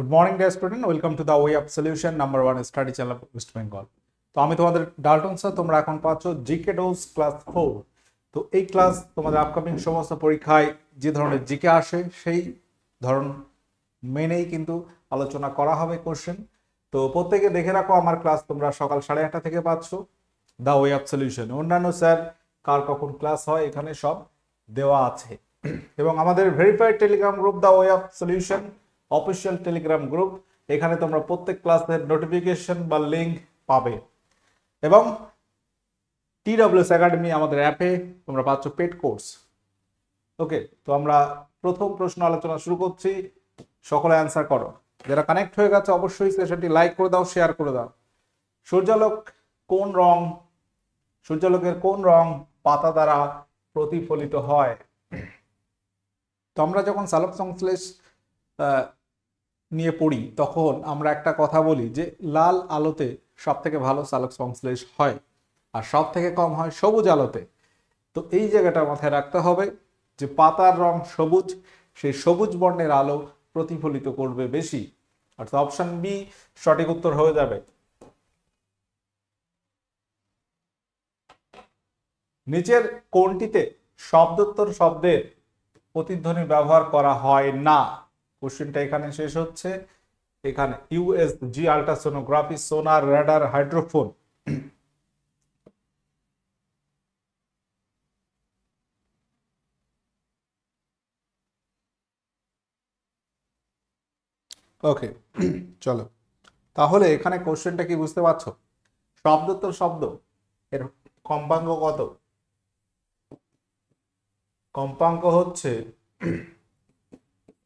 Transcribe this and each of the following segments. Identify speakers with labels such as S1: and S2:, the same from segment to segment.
S1: Good morning dear student, welcome to the way of solution number 1 study channel West Bengal. তো আমি তোমাদের Dalton sir. তোমরা এখন পাচ্ছ জিকে ডোজ ক্লাস 4। তো এই ক্লাস তোমাদের আপকামিং সমস্ত পরীক্ষায় যে ধরনের জিকে আসে সেই ধরন মেনেই কিন্তু আলোচনা করা হবে কোশ্চেন। তো প্রত্যেকে দেখে রাখো আমার ক্লাস তোমরা সকাল 8:30 থেকে পাচ্ছ দ্য ওয়ে অফ সলিউশন। অন্যান্য স্যার কার কখন ক্লাস হয় এখানে সব দেওয়া আছে। এবং আমাদের verified Telegram group the way of solution official Telegram group, এখানে তোমরা প্রত্যেক ক্লাসের নোটিফিকেশন বা লিঙ্ক পাবে। এবং TWS একাডেমি আমাদের অ্যাপে তোমরা পাচ্ছ পেড কোর্স। ওকে, তো আমরা প্রথম প্রশ্ন আলোচনা শুরু করছি। সকলে অ্যান্সার করো। যারা কানেক্ট হয়ে গেছে অবশ্যই সেশনটি লাইক করে দাও, শেয়ার করে দাও। সূর্যালোক কোন রং, সূর্যালোকের কোন রং পাতা দ্বারা প্রতিফলিত হয়? তো আমরা যখন সালোক সংশ্লেষ নিয়ে পড়ি তখন আমরা একটা কথা বলি যে লাল আলোতে সব থেকে ভালো সালোক সংশ্লেষ হয় আর সব থেকে কম হয় সবুজ আলোতে। তো এই জায়গাটা মাথায় রাখতে হবে যে পাতার রং সবুজ, সেই সবুজ বর্ণের আলো প্রতিফলিত করবে বেশি, অর্থাৎ অপশন বি সঠিক উত্তর হয়ে যাবে। নিচের কোনটিতে শব্দোত্তর শব্দের প্রতিধ্বনি ব্যবহার করা হয় না? কোশ্চেনটা এখানে শেষ হচ্ছে। এখানে ইউএসজি, আল্ট্রাসোনোগ্রাফি, সোনার, রাডার, হাইড্রোফোন। ওকে, চলো তাহলে এখানে কোশ্চেনটা কি বুঝতে পারছো? শব্দোত্তর শব্দ এর কম্পাঙ্ক কত? কম্পাঙ্ক হচ্ছে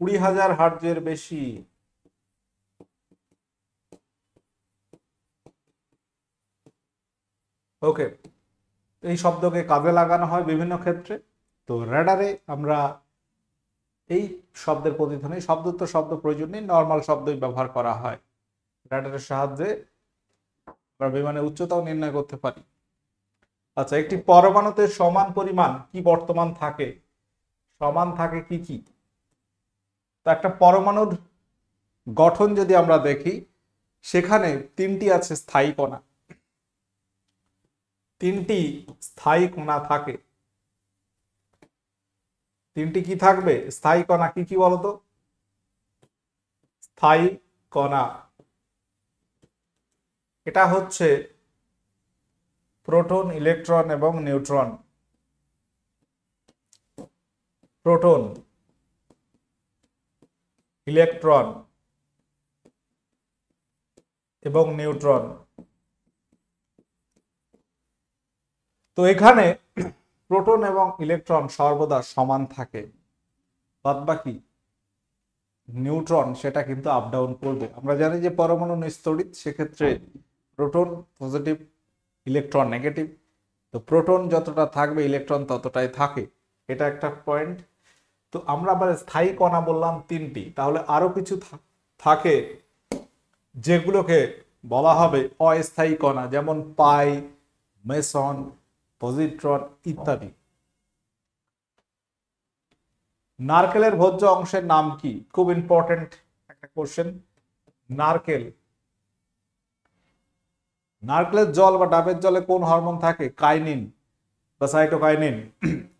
S1: 20,000 হার্টজের বেশি। ওকে, এই শব্দকে কাজে লাগানো হয় বিভিন্ন ক্ষেত্রে। তো রেডারে আমরা এই শব্দের প্রতিধ্বনি শব্দোত্তর শব্দ প্রয়োজন নেই, নর্মাল শব্দই ব্যবহার করা হয়। রেডারের সাহায্যে আমরা বিমানের উচ্চতাও নির্ণয় করতে পারি। আচ্ছা, একটি পরমাণুতে সমান পরিমাণ কি বর্তমান থাকে? সমান থাকে কি কি? তো একটা পরমাণুর গঠন যদি আমরা দেখি সেখানে তিনটি আছে স্থায়ী কণা। তিনটি স্থায়ী কণা থাকে। তিনটি কি থাকবে? স্থায়ী কণা কি কি বলতো? স্থায়ী কণা এটা হচ্ছে প্রোটন, ইলেকট্রন এবং নিউট্রন। প্রোটন, ইলেকট্রন এবং নিউট্রন। তো এখানে প্রোটন এবং ইলেকট্রন সর্বদা সমান থাকে, বাদবাকি নিউট্রন সেটা কিন্তু আপ ডাউন করবে। আমরা জানি যে পরমাণু নিস্তড়িত, সেক্ষেত্রে প্রোটন পজিটিভ, ইলেকট্রন নেগেটিভ। তো প্রোটন যতটা থাকবে ইলেকট্রন ততটাই থাকে, এটা একটা পয়েন্ট। তো আমরা আবার স্থায়ী কণা বললাম তিনটি, তাহলে আরো কিছু থাকে যেগুলোকে বলা হবে অস্থায়ী কণা, যেমন পাই, মেসন, পজিট্রন ইত্যাদি। নারকেলের ভোজ্য অংশের নাম কি? খুব ইম্পর্টেন্ট একটা কোশ্চেন। নারকেল, নারকেলের জল বা ডাবের জলে কোন হরমোন থাকে? কাইনিন বা সাইটোকাইনিন।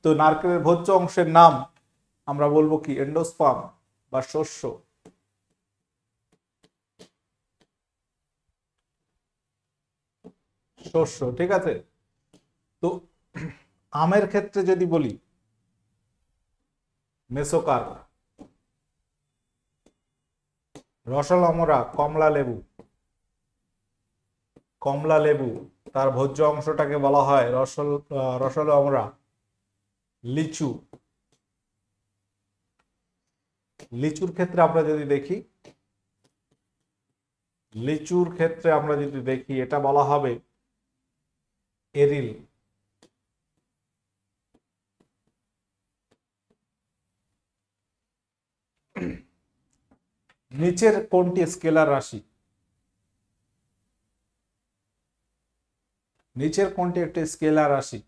S1: তো নারকেলের ভোজ্য অংশের নাম আমরা বলবো কি? এন্ডোস্পার্ম বা শস্য। শস্য, ঠিক আছে। তো আমের ক্ষেত্রে যদি বলি মেসোকার্প। রসল অমরা, কমলা লেবু, কমলা লেবু তার ভোজ্য অংশটাকে বলা হয় রসল অমরা। লিচু, লিচুর ক্ষেত্রে আমরা যদি দেখি, লিচুর ক্ষেত্রে আমরা যদি দেখি এটা বলা হবে এরিল। নিচের কোনটি স্কেলার রাশি? নিচের কোনটি একটি স্কেলার রাশি?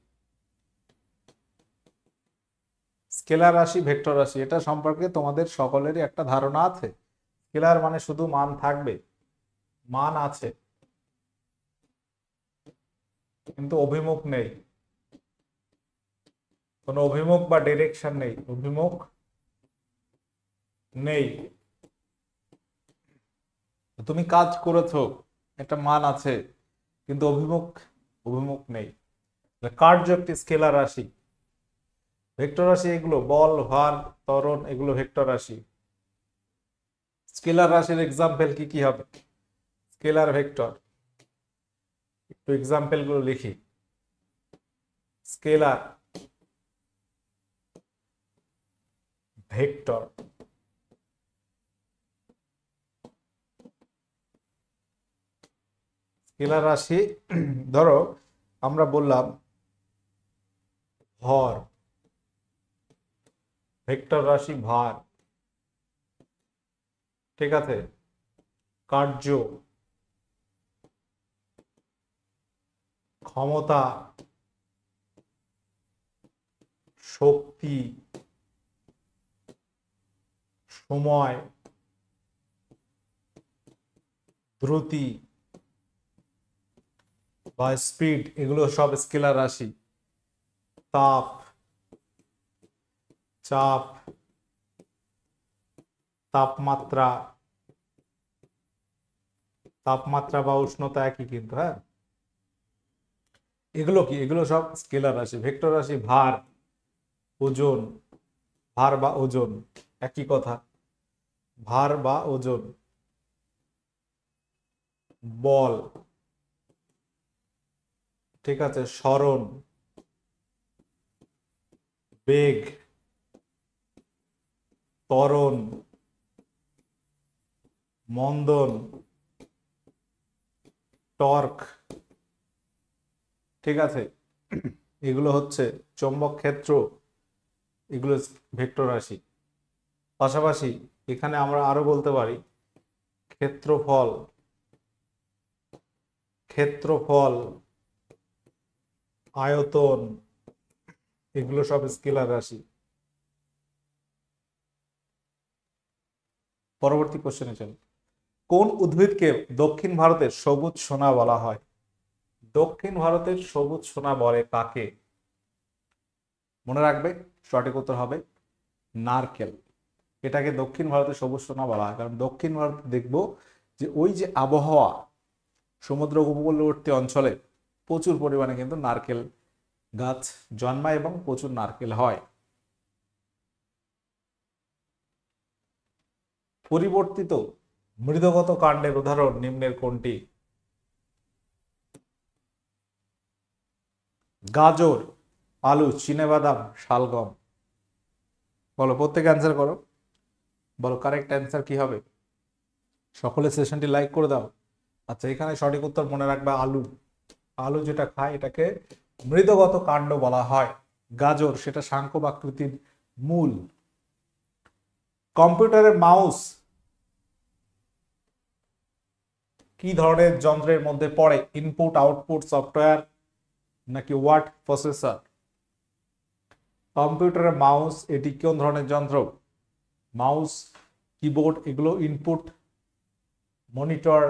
S1: স্কেলার রাশি, ভেক্টর রাশি, এটা সম্পর্কে তোমাদের সকলেরই একটা ধারণা আছে। স্কেলার মানে শুধু মান থাকবে, মান আছে কিন্তু অভিমুখ নেই, কোনো অভিমুখ বা ডিরেকশন নেই, অভিমুখ নেই। তুমি কাজ করেছো, একটা মান আছে কিন্তু অভিমুখ অভিমুখ নেই। কার্য একটি স্কেলার রাশি। ভেক্টর রাশি এগুলো বল, ভার, ত্বরণ, এগুলো ভেক্টর রাশি। স্কেলার রাশির এক্সাম্পল কি কি হবে? Scalar, vector. একটু এক্সাম্পল গুলো লিখি। Scalar, vector. স্কেলার রাশি ধরো আমরা বললাম ভর, ভেক্টর রাশি ভার, ঠিক আছে। কার্য, ক্ষমতা, শক্তি, সময়, দ্রুতি বা স্পিড, এগুলো সব স্কেলার রাশি। তাপ, চাপ, তাপমাত্রা, তাপমাত্রা বা উষ্ণতা একই কিন্তু, হ্যাঁ। এগুলো কি? এগুলো সব স্কেলার রাশি। ভেক্টর রাশি ভার, ওজন, ভার বা ওজন একই কথা, ভার বা ওজন। বল, ঠিক আছে। সরণ, বেগ, ত্বরণ, মন্দন, টর্ক, ঠিক আছে। এগুলো হচ্ছে চৌম্বক ক্ষেত্র, এগুলো ভেক্টর রাশি। পাশাপাশি এখানে আমরা আরো বলতে পারি ক্ষেত্রফল, ক্ষেত্রফল, আয়তন, এগুলো সব স্কেলার রাশি। পরবর্তী কোশ্চেনে চল। কোন উদ্ভিদকে দক্ষিণ ভারতের সবুজ সোনা বলা হয়? দক্ষিণ ভারতের সবুজ সোনা বলে কাকে? মনে রাখবে সঠিক উত্তর হবে নারকেল। এটাকে দক্ষিণ ভারতের সবুজ সোনা বলা হয় কারণ দক্ষিণ ভারতে দেখবো যে ওই যে আবহাওয়া, সমুদ্র উপকূলবর্তী অঞ্চলে প্রচুর পরিমাণে কিন্তু নারকেল গাছ জন্মায় এবং প্রচুর নারকেল হয়। পরিবর্তিত মৃদগত কাণ্ডের উদাহরণ নিম্নের কোনটি? গাজর, আলু, চিনেবাদাম, শালগম। বলো, প্রত্যেকে অ্যান্সার করো। বলো কারেক্ট অ্যান্সার কি হবে? সকলে সেশনটি লাইক করে দাও। আচ্ছা, এখানে সঠিক উত্তর মনে রাখবে আলু। আলু যেটা খায় এটাকে মৃদগত কাণ্ড বলা হয়। গাজর সেটা শাঙ্কব আকৃতির মূল। কম্পিউটারের মাউস কি ধরনের যন্ত্রের মধ্যে পড়ে? ইনপুট আউটপুট সফটওয়্যার নাকি ওয়ার্ড প্রসেসর? কম্পিউটারের মাউস এটি কোন ধরনের যন্ত্র? মাউস, কিবোর্ড, এগুলো input, monitor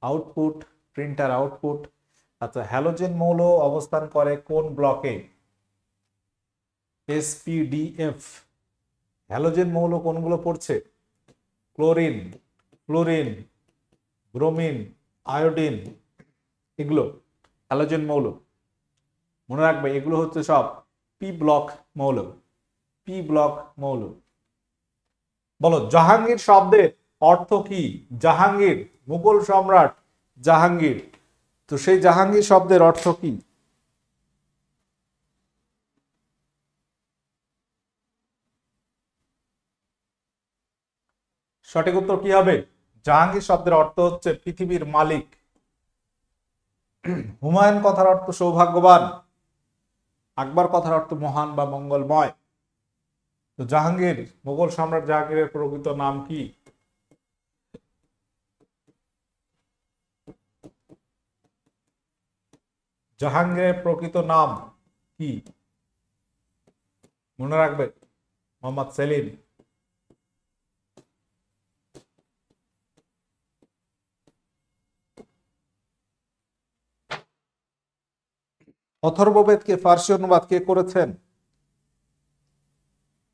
S1: output, printer output. আচ্ছা, হ্যালোজেন মৌল অবস্থান করে কোন ব্লকে? এসপিডিএফ। হ্যালোজেন মৌল কোনগুলো পড়ছে? ক্লোরিন, ফ্লোরিন, ব্রোমিন, আয়োডিন, এগুলো হ্যালোজেন মৌল। মনে রাখবে এগুলো হচ্ছে সব পি ব্লক মৌল, পি ব্লক মৌল। বলো জাহাঙ্গীর শব্দের অর্থ কি? জাহাঙ্গীর, মুঘল সম্রাট জাহাঙ্গীর, তো সেই জাহাঙ্গীর শব্দের অর্থ কি? সঠিক উত্তর কি হবে? জাহাঙ্গীর শব্দের অর্থ হচ্ছে পৃথিবীর মালিক। হুমায়ুন কথার অর্থ সৌভাগ্যবান। আকবর কথার অর্থ মহান বা মঙ্গলময়। তো জাহাঙ্গীর, মুঘল সম্রাট জাহাঙ্গীরের প্রকৃত নাম কি? জাহাঙ্গীরের প্রকৃত নাম কি? মনে রাখবে মোহাম্মদ সেলিম। অথর্ববেদকে ফার্সি অনুবাদ কে করেছেন?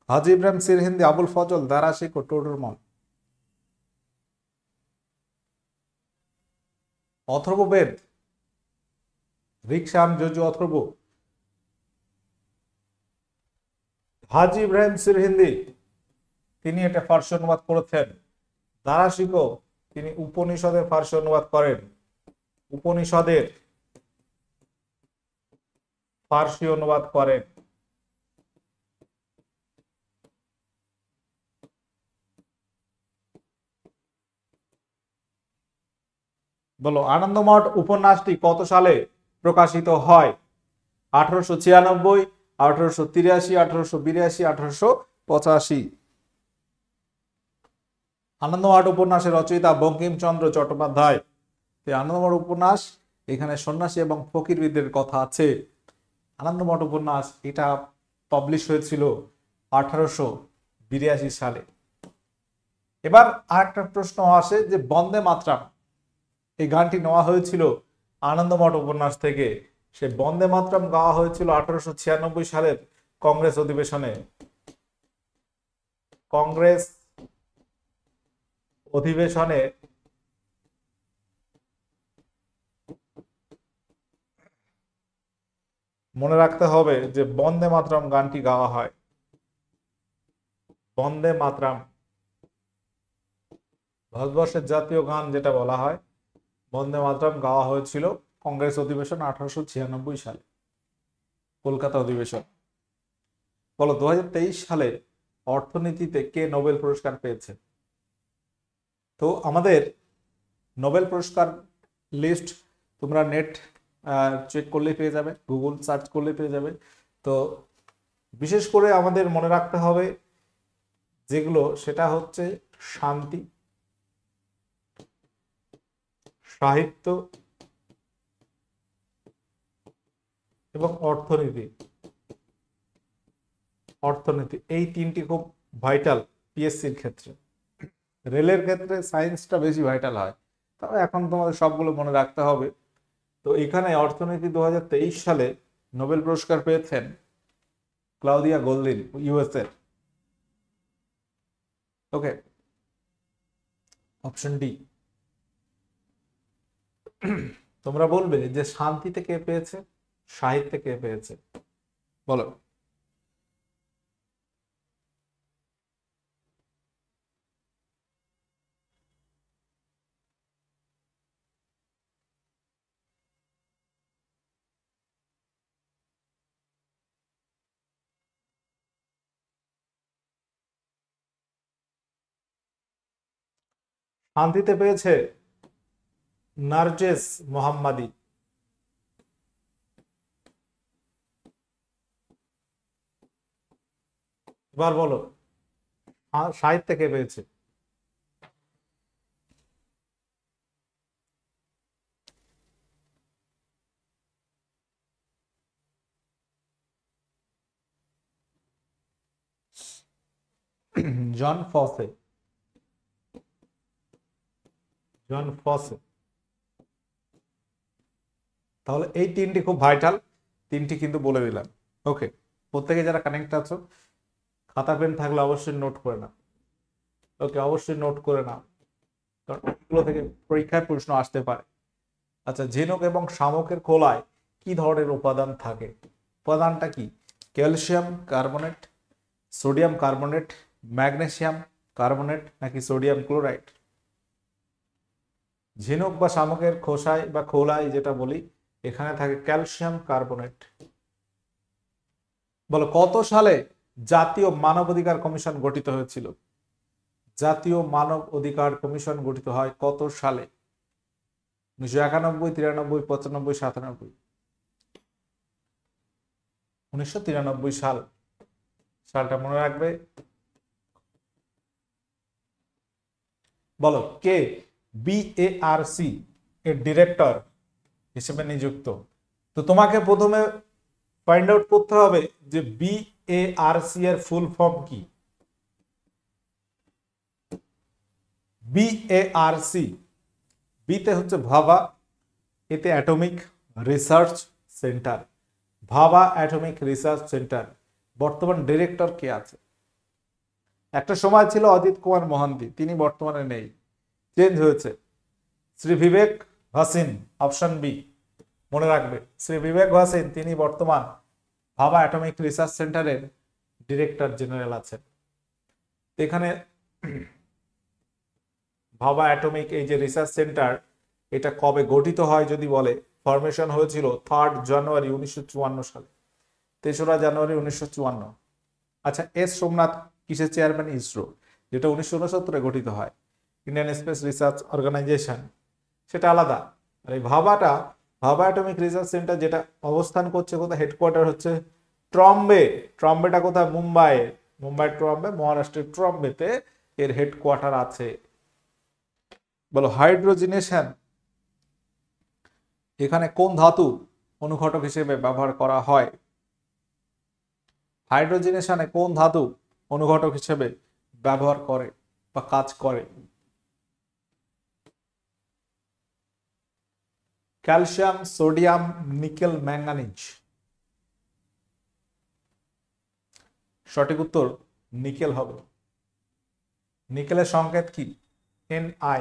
S1: হাজী ইব্রাহিম সিরহিন্দি, আবুল ফজল, দারাশিক ও টোডরমল। অথর্ববেদ রিকশাম যজু অথর্ব, হাজী ইব্রাহিম সিরহিন্দি তিনি এটা ফার্সি অনুবাদ করেছেন। দারাশিকও তিনি উপনিষদের ফার্সি অনুবাদ করেন। উপনিষদের ফার্সি অনুবাদ করেন। বলো, আনন্দমঠ উপন্যাসটি কত সালে প্রকাশিত হয়? 1896, 1883, 1882, 1885। আনন্দমঠ উপন্যাসের রচয়িতা বঙ্কিমচন্দ্র চট্টোপাধ্যায়। আনন্দমঠ উপন্যাস, এখানে সন্ন্যাসী এবং ফকিরবিদের কথা আছে। আনন্দমঠ উপন্যাস এটা পাবলিশ হয়েছিল 1882 সালে। এবার আরেকটা প্রশ্ন আসে যে বন্দে মাতরম এই গানটি নেওয়া হয়েছিল আনন্দমঠ উপন্যাস থেকে। সে বন্দে মাতরম গাওয়া হয়েছিল 1896 সালের কংগ্রেস অধিবেশনে। কংগ্রেস অধিবেশনে মনে রাখতে হবে যে বন্দে মাতরম গানটি গাওয়া হয়। বন্দে মাতরম ভারতবর্ষের জাতীয় গান যেটা বলা হয়, বন্দে মাতরম গাওয়া হয়েছিল কংগ্রেস অধিবেশন 1896 সালে, কলকাতা অধিবেশন। বলো, 2023 সালে অর্থনীতিতে কে নোবেল পুরস্কার পেয়েছে? তো আমাদের নোবেল পুরস্কার লিস্ট তোমরা নেট চেক করলেই পেয়ে যাবে, গুগল সার্চ করলেই পেয়ে যাবে। তো বিশেষ করে আমাদের মনে রাখতে হবে যেগুলো, সেটা হচ্ছে শান্তি, সাহিত্য এবং অর্থনীতি। অর্থনীতি এই তিনটি খুব ভাইটাল পিএসসির ক্ষেত্রে। রেলের ক্ষেত্রে সায়েন্সটা বেশি ভাইটাল হয়, তবে এখন তোমাদের সবগুলো মনে রাখতে হবে। তো এখানে অর্থনীতি 2023 সালে নোবেল পুরস্কার পেয়েছেন ক্লাউদিয়া গোল্ডিন, ইউএস এর। ওকে, অপশন ডি। তোমরা বলবে যে শান্তিতে কে পেয়েছে, সাহিত্যে কে পেয়েছে? বলো। শান্তিতে পেয়েছে নার্জেস মোহাম্মদী। এবার বলো সাহিত্যে কে পেয়েছে? জন ফসে। জন ফসে। তাহলে এই তিনটি খুব ভাইটাল, তিনটি কিন্তু বলে দিলাম। ওকে, প্রত্যেকে যারা কানেক্ট আছো খাতা পেন থাকলে অবশ্যই নোট করে নাও। ওকে, অবশ্যই নোট করে নাও, কারণ এগুলো থেকে পরীক্ষায় প্রশ্ন আসতে পারে। আচ্ছা, ঝিনুক এবং শামুকের খোলায় কি ধরনের উপাদান থাকে? উপাদানটা কি? Calcium carbonate, sodium carbonate, magnesium carbonate নাকি সোডিয়াম ক্লোরাইড? ঝিনুক বা শামুকের খোসায় বা খোলায় যেটা বলি, এখানে থাকে ক্যালসিয়াম কার্বনেট। বলো, কত সালে জাতীয় মানব অধিকার কমিশন গঠিত হয়েছিল? জাতীয় মানব অধিকার কমিশন গঠিত হয় কত সালে? 1991, 93, 95, 97? 1993 সাল। সালটা মনে রাখবে। বলো, কে বিএআরসি এর ডিরেক্টর হিসেবে নিযুক্ত? তো তোমাকে প্রথমে ফাইন্ড আউট করতে হবে যে বিএআরসি এর ফুল ফর্ম কি। বিএআরসি, বিতে হচ্ছে ভাবা, এতে অ্যাটমিক রিসার্চ সেন্টার। ভাবা অ্যাটমিক রিসার্চ সেন্টার বর্তমান ডিরেক্টর কে আছে? একটা সময় ছিল অজিত কুমার মোহান্তি, তিনি বর্তমানে নেই, চেঞ্জ হয়েছে। শ্রী বিবেক ভাসিন, অপশন বি, মনে রাখবে শ্রী বিবেক ভাসিন তিনি বর্তমান ভাবা অ্যাটমিক রিসার্চ সেন্টারের ডিরেক্টর জেনারেল আছেন। এখানে ভাবা অ্যাটমিক এই যে রিসার্চ সেন্টার, এটা কবে গঠিত হয় যদি বলে, ফরমেশন হয়েছিল 3 জানুয়ারি 1954 সালে, 3রা জানুয়ারি 1954। আচ্ছা, এস সোমনাথ কিসের চেয়ারম্যান? ইসরো, যেটা 1969 গঠিত হয়। ইন্ডিয়ান স্পেস রিসার্চ অর্গানাইজেশন সেটা আলাদা। আর এই ভাবা অ্যাটমিক রিসার্চ সেন্টার যেটা অবস্থান করছে কোথায়, হেডকোয়ার্টার হচ্ছে ট্রম্বে। ট্রম্বেটা কোথায়? মুম্বাই ট্রম্বে, মহারাষ্ট্রের ট্রম্বেতে এর হেডকোয়ার্টার আছে। বলো হাইড্রোজিনেশন, এখানে কোন ধাতু অনুঘটক হিসেবে ব্যবহার করা হয়? হাইড্রোজিনেশনে কোন ধাতু অনুঘটক হিসেবে ব্যবহার করে বা কাজ করে? Calcium, sodium, nickel, manganese. সঠিক উত্তর নিকেল হবে। নিকেলের সংকেত কি? Ni।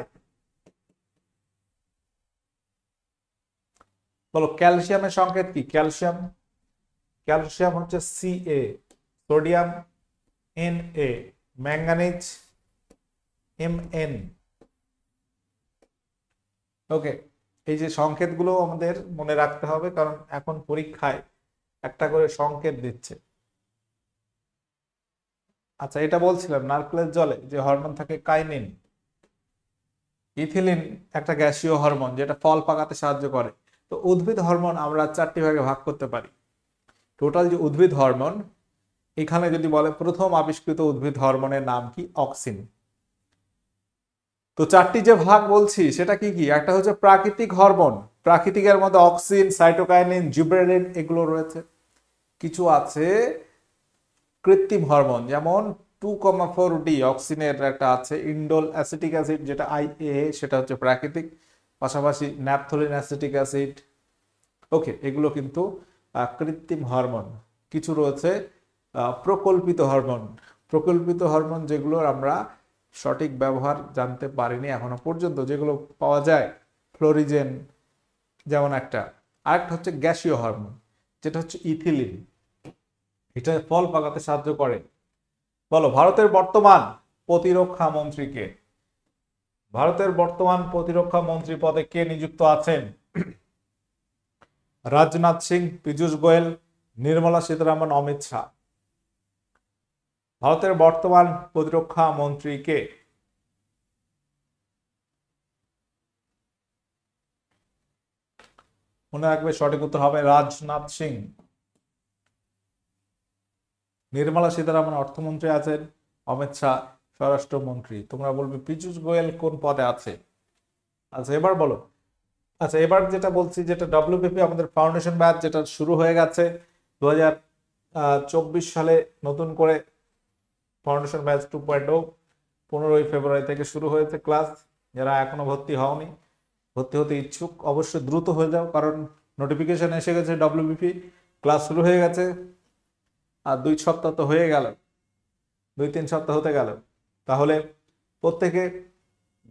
S1: বলো ক্যালসিয়ামের সংকেত কি? ক্যালসিয়াম হচ্ছে Ca, sodium Na, manganese Mn। ওকে, এই যে সংকেতগুলো আমাদের মনে রাখতে হবে, কারণ এখন পরীক্ষায় একটা করে সংকেত দিচ্ছে। আচ্ছা, এটা বলছিলাম নারকেলের জলে যে হরমোন থাকে কাইনিন, ইথিলিন একটা গ্যাসীয় হরমোন যেটা ফল পাকাতে সাহায্য করে। তো উদ্ভিদ হরমোন আমরা 4টি ভাগে ভাগ করতে পারি। টোটাল যে উদ্ভিদ হরমোন, এখানে যদি বলে প্রথম আবিষ্কৃত উদ্ভিদ হরমোনের নাম কি? অক্সিন। তো 4টি যে ভাগ বলছি সেটা কি কি? একটা হচ্ছে প্রাকৃতিক হরমোন, প্রাকৃতিকের মধ্যে অক্সিন, সাইটোকাইনিন, জিবরেলিন এগুলো রয়েছে। কিছু আছে কৃত্রিম হরমোন, যেমন 2,4-D অক্সিনের একটা আছে, ইন্ডোল অ্যাসিটিক অ্যাসিড যেটা IA, সেটা হচ্ছে প্রাকৃতিক। পাশাপাশি ন্যাপথলিন অ্যাসিটিক অ্যাসিড। ওকে, এগুলো কিন্তু কৃত্রিম হরমোন। কিছু রয়েছে প্রকল্পিত হরমোন। প্রকল্পিত হরমোন যেগুলোর আমরা সঠিক ব্যবহার জানতে পারিনি এখনো পর্যন্ত, যেগুলো পাওয়া যায় ফ্লোরিজেন যেমন একটা। আরেকটা হচ্ছে গ্যাসীয় হরমোন, যেটা হচ্ছে ইথিলিন, এটা ফল পাকাতে সাহায্য করে। বলো ভারতের বর্তমান প্রতিরক্ষা মন্ত্রীকে? ভারতের বর্তমান প্রতিরক্ষা মন্ত্রী পদে কে নিযুক্ত আছেন? রাজনাথ সিং, পীযূষ গোয়েল, নির্মলা সীতারামন, অমিত শাহ। ভারতের বর্তমান প্রতিরক্ষা মন্ত্রী কে? মনে রাখবে সঠিক উত্তর হবে রাজনাথ সিং। নির্মলা সীতারামন অর্থমন্ত্রী আছেন, অমিত শাহ স্বরাষ্ট্রমন্ত্রী। তোমরা বলবে পীযূষ গোয়েল কোন পদে আছে? আচ্ছা এবার বলো। আচ্ছা এবার যেটা বলছি, যেটা WPP আমাদের ফাউন্ডেশন ব্যাচ যেটা শুরু হয়ে গেছে 2024 সালে, নতুন করে ফাউন্ডেশন ব্যাচ 2.0 15ই ফেব্রুয়ারি থেকে শুরু হয়েছে ক্লাস। যারা এখনো ভর্তি হওনি, ভর্তি হতে ইচ্ছুক, অবশ্যই দ্রুত হয়ে যাও, কারণ নোটিফিকেশন এসে গেছে, WPP ক্লাস শুরু হয়ে গেছে। আর 2 সপ্তাহ তো হয়ে গেল, 2-3 সপ্তাহ হতে গেল। তাহলে প্রত্যেকে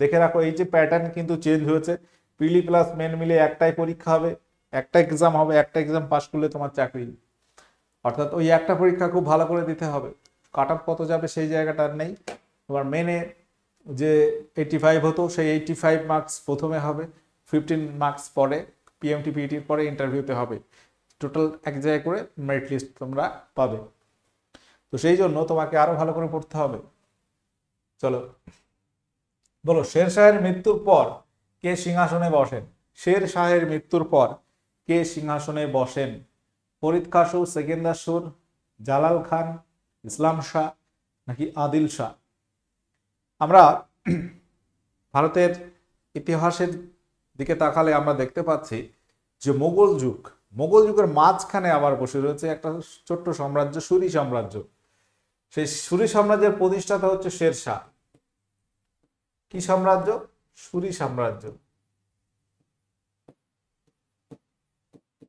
S1: দেখে রাখো, এই যে প্যাটার্ন কিন্তু চেঞ্জ হয়েছে। প্রিলি প্লাস মেন মিলে একটাই পরীক্ষা হবে, একটা এক্সাম হবে, একটা এক্সাম পাস করলে তোমার চাকরি। অর্থাৎ ওই একটা পরীক্ষা খুব ভালো করে দিতে হবে। কাট অফ কত যাবে সেই জায়গাটা নেই। তোমার মেনে যে 85 হতো, সেই 85 মার্কস প্রথমে হবে, 15 মার্কস পরে PMT PETর পরে ইন্টারভিউতে হবে। টোটাল এক জায়গায় করে মেরিট লিস্ট তোমরা পাবে। তো সেই জন্য তোমাকে আরো ভালো করে পড়তে হবে। চলো বলো, শের শাহের মৃত্যুর পর কে সিংহাসনে বসেন? শের শাহের মৃত্যুর পর কে সিংহাসনে বসেন? ফরিদ খাঁ সুর, সেকেন্দার সুর, জালাল খান, ইসলাম শাহ নাকি আদিল শাহ? আমরা ভারতের ইতিহাসের দিকে তাকালে আমরা দেখতে পাচ্ছি যে মোগল যুগের মাঝখানে আবার বসে রয়েছে একটা ছোট্ট সাম্রাজ্য, সুরি সাম্রাজ্য। সেই সুরি সাম্রাজ্যের প্রতিষ্ঠাতা হচ্ছে শের শাহ। কি সাম্রাজ্য? সুরি সাম্রাজ্য,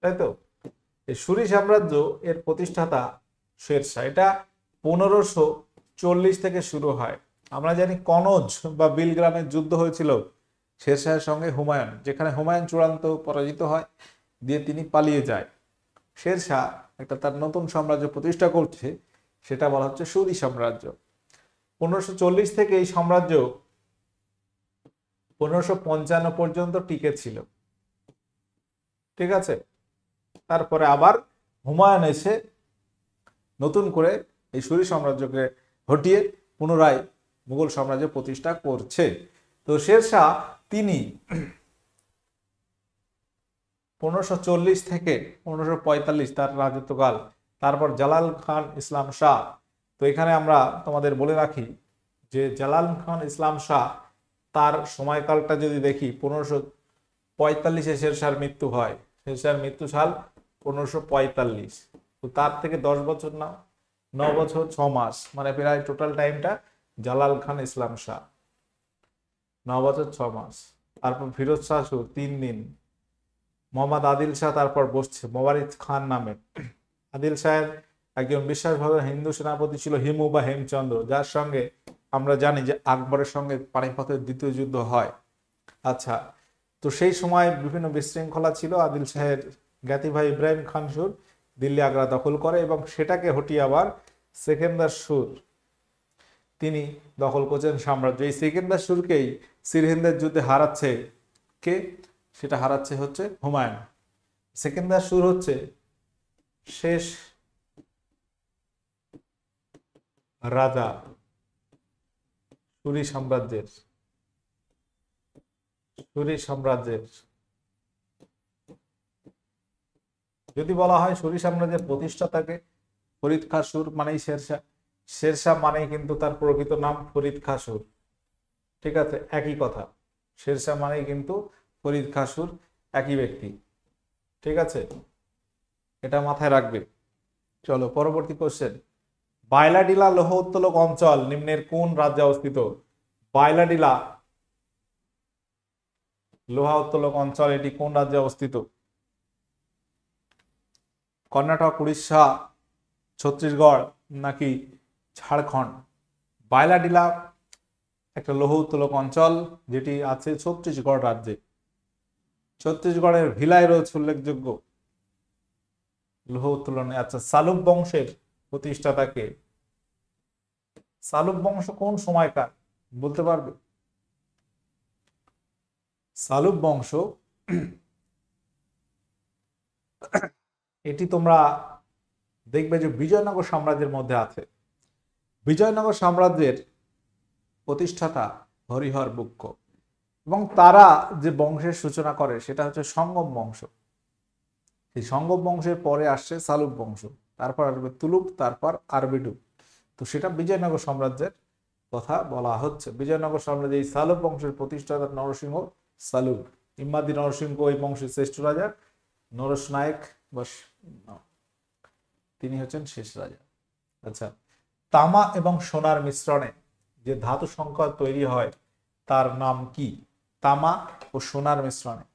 S1: তাই তো। এই সুরি সাম্রাজ্য এর প্রতিষ্ঠাতা শেরশাহ। এটা 1540 থেকে শুরু হয়। আমরা জানি কনৌজ বা বিলগ্রামের যুদ্ধ হয়েছিল শেরশাহের সঙ্গে হুমায়ুন, যেখানে হুমায়ুন চূড়ান্ত পরাজিত হয়, দিয়ে তিনি পালিয়ে যায়। শেরশাহ একটা তার নতুন সাম্রাজ্য প্রতিষ্ঠা করছে, সেটা বলা হচ্ছে সুরি সাম্রাজ্য। 1540 থেকে এই সাম্রাজ্য 1555 পর্যন্ত টিকে ছিল। ঠিক আছে, তারপরে আবার হুমায়ুন এসে নতুন করে এই সুরি সাম্রাজ্যকে হটিয়ে পুনরায় মুঘল সাম্রাজ্য প্রতিষ্ঠা করছে। তো শেরশাহ তিনি 1540 থেকে 1545 তার রাজত্বকাল। তারপর জালাল খান ইসলাম শাহ। তো এখানে আমরা তোমাদের বলে রাখি যে জালাল খান ইসলাম শাহ তার সময়কালটা যদি দেখি 1545-এ শেরশাহর মৃত্যু হয়। শেরশাহর মৃত্যু সাল 1545। তো তার থেকে 10 বছর না 9 বছর 6 মাস, মানে প্রায় টোটাল টাইমটা জালাল খান ইসলাম শাহ 9 বছর 6 মাস। তারপর ফিরোজ শাহ সুর 3 দিন। মোহাম্মদ আদিল শাহ তারপর বসছে মোবারিজ খান নামে। আদিল শাহের একজন বিশ্বাসভাবে হিন্দু সেনাপতি ছিল হিমু বা হেমচন্দ্র, যার সঙ্গে আমরা জানি যে আকবরের সঙ্গে পানিপথের দ্বিতীয় যুদ্ধ হয়। আচ্ছা, তো সেই সময় বিভিন্ন বিশৃঙ্খলা ছিল। আদিল শাহের জ্ঞাতি ভাই ইব্রাহিম খান সুর দিল্লি আগ্রা দখল করে এবং সেটাকে হটিয়ে আবার সেকেন্দার সুর তিনি দখল করছেন সাম্রাজ্য। এই সেকেন্দার সুরকেই সিরহিন্দের যুদ্ধে হারাচ্ছে কে? সেটা হারাচ্ছে হচ্ছে হুমায়ুন। সেকেন্দার সুর হচ্ছে শেষ রাজা সুরি সাম্রাজ্যের। যদি বলা হয় সুরি সাম্রাজ্যের প্রতিষ্ঠাতাকে, ফরিদ খাঁ সুর মানেই শেরশাহ। শেরশাহ মানেই কিন্তু তার প্রকৃত নাম ফরিদ খাঁ সুর। ঠিক আছে, একই কথা। শেরশাহ মানেই কিন্তু ফরিদ খাঁ সুর, একই ব্যক্তি। ঠিক আছে, এটা মাথায় রাখবে। চলো পরবর্তী কোশ্চেন। বায়লাডিলা লৌহ উত্তোলক অঞ্চল নিম্নের কোন রাজ্যে অবস্থিত? বায়লাডিলা লোহা উত্তোলক অঞ্চল এটি কোন রাজ্যে অবস্থিত? কর্ণাটক, উড়িষ্যা, ছত্তিশগড় নাকি ঝাড়খণ্ড? বায়লাডিলা একটা লৌহ উত্তোলক অঞ্চল যেটি আছে ছত্তিশগড় রাজ্যে। ছত্তিশগড়ের ভিলায় রয়েছে উল্লেখযোগ্য লৌহ উত্তোলনে। আচ্ছা, সালুব বংশের প্রতিষ্ঠাতাকে? সালুব বংশ কোন সময়কার বলতে পারবে? সালুব বংশ এটি তোমরা দেখবে যে বিজয়নগর সাম্রাজ্যের মধ্যে আছে। বিজয়নগর সাম্রাজ্যের প্রতিষ্ঠাতা হরিহর বুক্ক, এবং তারা যে বংশের সূচনা করে সেটা হচ্ছে সঙ্গম বংশ। এই সঙ্গম বংশের পরে আসছে সালুব বংশ, তারপর আসবে তুলুক, তারপর আরবিডু। তো সেটা বিজয়নগর সাম্রাজ্যের কথা বলা হচ্ছে। বিজয়নগর সাম্রাজ্যে এই সালুব বংশের প্রতিষ্ঠাতা নরসিংহ সালুব। ইম্মাদি নরসিংহ এই বংশের শ্রেষ্ঠ রাজা। নরস নায়ক তিনি হচ্ছেন শেষ রাজা। আচ্ছা, তামা এবং সোনার মিশ্রণে যে ধাতু সংকর তৈরি হয় তার নাম কি? তামা ও সোনার মিশ্রণে।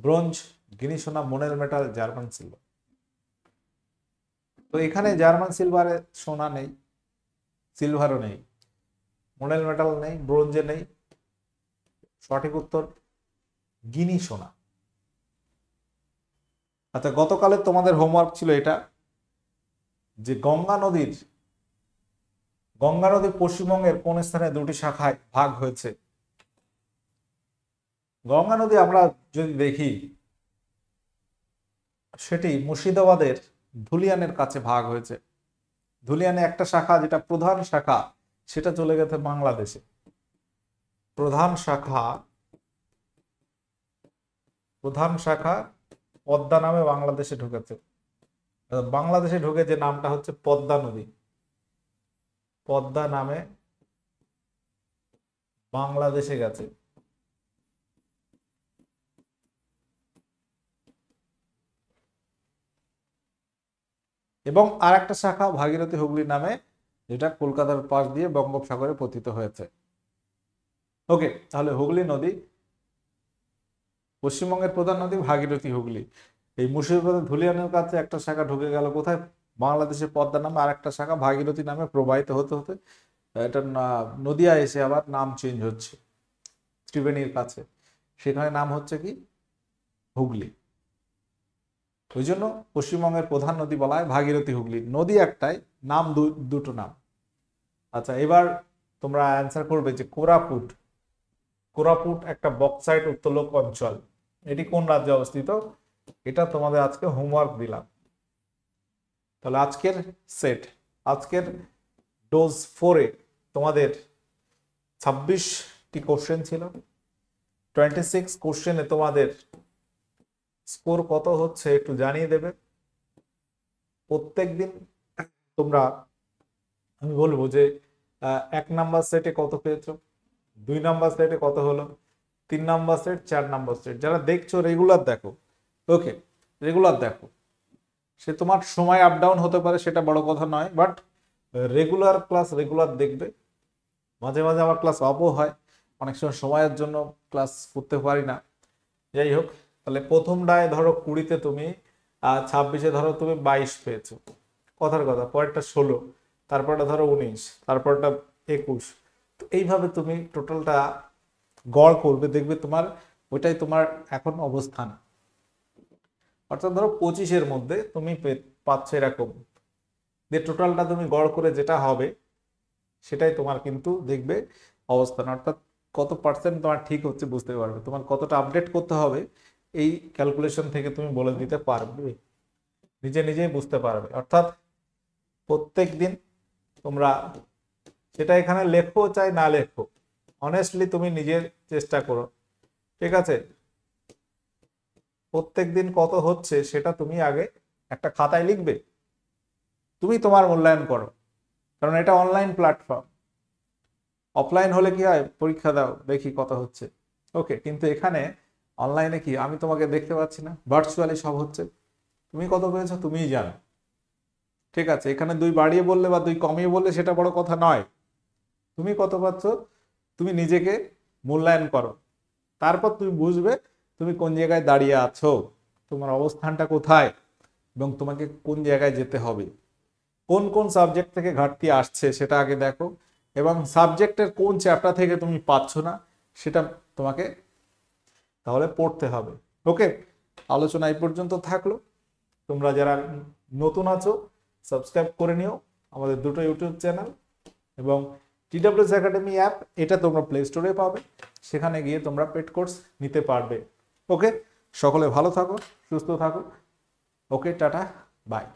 S1: ব্রোঞ্জ, গিনি সোনা, মোনেল মেটাল, জার্মান সিলভার। তো এখানে জার্মান সিলভারে সোনা নেই, সিলভারও নেই, মোনেল মেটাল নেই, ব্রোঞ্জে নেই। সঠিক উত্তর গিনি সোনা। আচ্ছা, গতকালে তোমাদের হোমওয়ার্ক ছিল এটা যে গঙ্গা নদী পশ্চিমবঙ্গের কোন স্থানে দুটি শাখায় ভাগ হয়েছে? গঙ্গা নদী আমরা যদি দেখি সেটি মুর্শিদাবাদের ধুলিয়ানের কাছে ভাগ হয়েছে। ধুলিয়ানে একটা শাখা, যেটা প্রধান শাখা, সেটা চলে গেছে বাংলাদেশে। প্রধান শাখা পদ্মা নামে বাংলাদেশে ঢুকেছে। বাংলাদেশে ঢুকে যে নামটা হচ্ছে পদ্মা নদী, পদ্মা নামে বাংলাদেশে গেছে। এবং আর একটা শাখা ভাগীরথী হুগলি নামে, যেটা কলকাতার পাশ দিয়ে বঙ্গোপসাগরে পতিত হয়েছে। ওকে, তাহলে হুগলি নদী পশ্চিমবঙ্গের প্রধান নদী, ভাগীরথী হুগলি। এই মুর্শিদাবাদের ধুলিয়ানের কাছে একটা শাখা ঢুকে গেল কোথায়, বাংলাদেশের পদ্মা নামে, আর একটা শাখা ভাগীরথী নামে প্রবাহিত হতে হতে এটা নদিয়া এসে আবার নাম চেঞ্জ হচ্ছে ত্রিবেণীর কাছে, সেখানে নাম হচ্ছে কি হুগলি। ওই জন্য পশ্চিমবঙ্গের প্রধান নদী বলা হয় ভাগীরথী হুগলি, নদী একটাই, নাম দুটো নাম। আচ্ছা, এবার তোমরা অ্যান্সার করবে যে কোরাপুট, কোরাপুট একটা বক্সাইট উত্তোলক অঞ্চল, এটি কোন রাজ্যে অবস্থিত? এটা তোমাদের আজকে হোমওয়ার্ক দিলাম। তাহলে আজকের সেট, আজকের ডোজ 4-এ তোমাদের 26টি কোশ্চেন ছিল। 26 কোশ্চেনে তোমাদের স্কোর কত হচ্ছে একটু জানিয়ে দেবে। প্রত্যেক দিন তোমরা, আমি বলবো যে 1 নাম্বার সেটে কত পেয়েছো, 2 নাম্বার সেটে কত হলো, 3 নাম্বার সেট, 4 নাম্বার সেট। যারা দেখছো রেগুলার দেখো, ওকে রেগুলার দেখো, সে তোমার সময় আপ ডাউন হতে পারে সেটা বড় কথা নয়, বাট রেগুলার ক্লাস রেগুলার দেখবে। মাঝে মাঝে আমার ক্লাস অফও হয়, অনেক সময় সময়ের জন্য ক্লাস করতে পারি না। যাই হোক, তাহলে প্রথমটায় ধরো 20-তে তুমি 26-এ ধরো তুমি 22 পেয়েছো, কথার কথা, পরেরটা 16, তারপরটা ধরো 19, তারপরটা 21। তো এইভাবে তুমি টোটালটা গড় করবে, দেখবে তোমার ওইটাই তোমার এখন অবস্থান। অর্থাৎ ধরো 25-এর মধ্যে তুমি পাচ্ছ এরকম, যে টোটালটা তুমি গড় করে যেটা হবে সেটাই তোমার কিন্তু দেখবে অবস্থান, অর্থাৎ কত পার্সেন্ট তোমার ঠিক হচ্ছে বুঝতে পারবে। তোমার কতটা আপডেট করতে হবে এই ক্যালকুলেশন থেকে তুমি বলে দিতে পারবে, নিজে নিজেই বুঝতে পারবে। অর্থাৎ প্রত্যেক দিন তোমরা সেটা এখানে লেখো চাই না লেখো, অনেস্টলি তুমি নিজের চেষ্টা করো, ঠিক আছে? প্রত্যেক দিন কত হচ্ছে সেটা তুমি আগে একটা খাতায় লিখবে, তুমি তোমার মূল্যায়ন করো, কারণ এটা অনলাইন প্ল্যাটফর্ম। অফলাইন হলে কি হয়, পরীক্ষা দাও দেখি কত হচ্ছে, ওকে, কিন্তু এখানে অনলাইনে কি আমি তোমাকে দেখতে পাচ্ছি না, ভার্চুয়ালি সব হচ্ছে, তুমি কত পেয়েছো তুমিই জানো, ঠিক আছে? এখানে 2 বাড়িয়ে বললে বা 2 কমিয়ে বললে সেটা বড় কথা নয়, তুমি কত পাচ্ছ তুমি নিজেকে মূল্যায়ন করো, তারপর তুমি বুঝবে তুমি কোন জায়গায় দাঁড়িয়ে আছো, তোমার অবস্থানটা কোথায়, এবং তোমাকে কোন জায়গায় যেতে হবে, কোন কোন সাবজেক্ট থেকে ঘাটতি আসছে সেটা আগে দেখো, এবং সাবজেক্টের কোন চ্যাপ্টার থেকে তুমি পাচ্ছ না সেটা তোমাকে তাহলে পড়তে হবে। ওকে, আলোচনা এই পর্যন্ত থাকলো। তোমরা যারা নতুন আছো সাবস্ক্রাইব করে নিও আমাদের দুটো ইউটিউব চ্যানেল, এবং TWS একাডেমি অ্যাপ, এটা তোমরা প্লে স্টোরে পাবে, সেখানে গিয়ে তোমরা পেড কোর্স নিতে পারবে। ওকে, সকলে ভালো থাকো, সুস্থ থাকো, ওকে, টাটা, বাই।